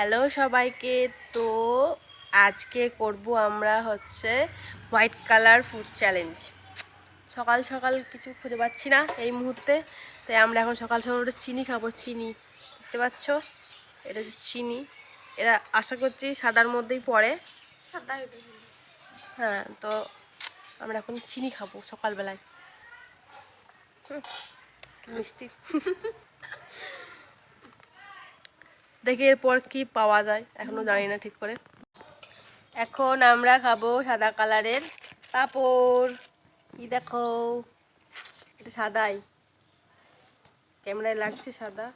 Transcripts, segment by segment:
Hello সবাইকে। তো আজকে করব আমরা হচ্ছে হোয়াইট কালার ফুড চ্যালেঞ্জ। সকাল সকাল কিছু খুঁজে পাচ্ছি না এই মুহূর্তে, তাই আমরা এখন সকাল সকাল ওটা চিনি খাবো। চিনি দেখতে পাচ্ছ, এটা হচ্ছে চিনি। এরা আশা করছি সাদার মধ্যেই পড়ে। হ্যাঁ, তো আমরা এখন চিনি খাবো সকালবেলায়। মিষ্টি দেখি এরপর কি পাওয়া যায়, এখনো জানি না ঠিক করে। এখন আমরা খাবো সাদা কালারের পাঁপড়। কি দেখো, এটা সাদাই, ক্যামেরায় লাগছে সাদা,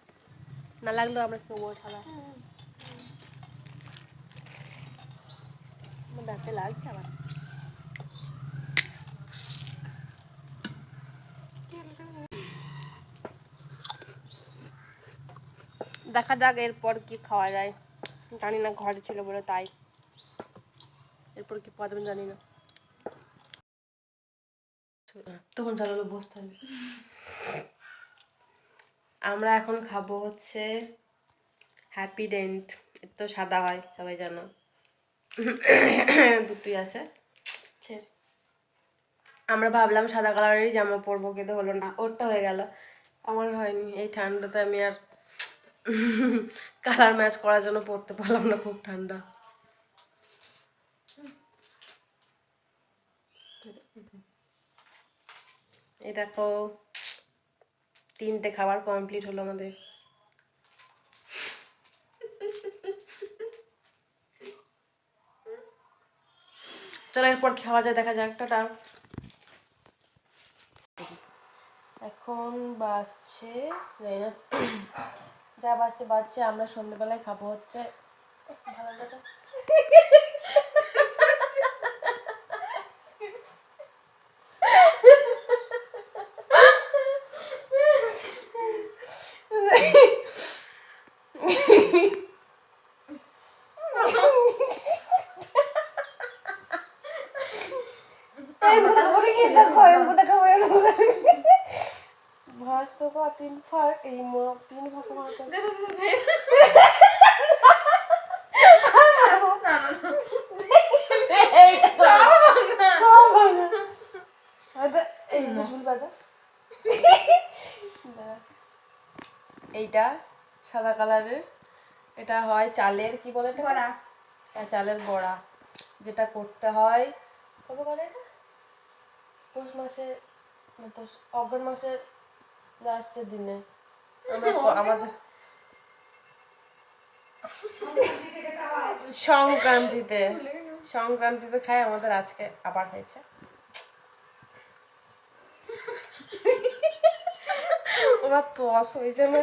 না লাগলেও আমরা খাবো সাদা। দাঁতে লাগছে আবার। দেখা যাক এরপর কি খাওয়া যায়, জানি না, ঘরে ছিল বলে তাই। এরপর কি পাওয়া যাবে জানি না। তখন চলো বসতে হবে। আমরা এখন খাবো হচ্ছে হ্যাপিডেন্ট। এর তো সাদা হয় সবাই জানো, দুটোই আছে। আমরা ভাবলাম সাদা কালারেরই জামা পরবো, কিন্তু হলো না, ওরটা হয়ে গেল, আমার হয়নি। এই ঠান্ডাতে আমি আর কালার ম্যাচ করার জন্য পরতে পারলাম না, খুব ঠান্ডা। এই দেখো, 3টে খাবার কমপ্লিট হলো আমাদের। চলো এরপর খাওয়া যায়, দেখা যাক। টাটা। এখন বাজছে জানি না, যা বাজছে বাজছে। আমরা সন্ধ্যেবেলায় খাবো হচ্ছে ভালো লাগে। ভাস তো পা 3 ফাঁক, এই 3 ফাঁক মারতে এইটা সাদা কালারের, এটা হয় চালের, কি বলে এটা, বড়া। চালের বড়া, যেটা করতে হয় কবে করে এটা, পৌষ মাসে, অগ্রহায়ণ মাসের লাস্টের দিনে। আমাদের সংক্রান্তিতে খাই, আমাদের আজকে আবার হয়েছে। ওরা তো হয়েছে না।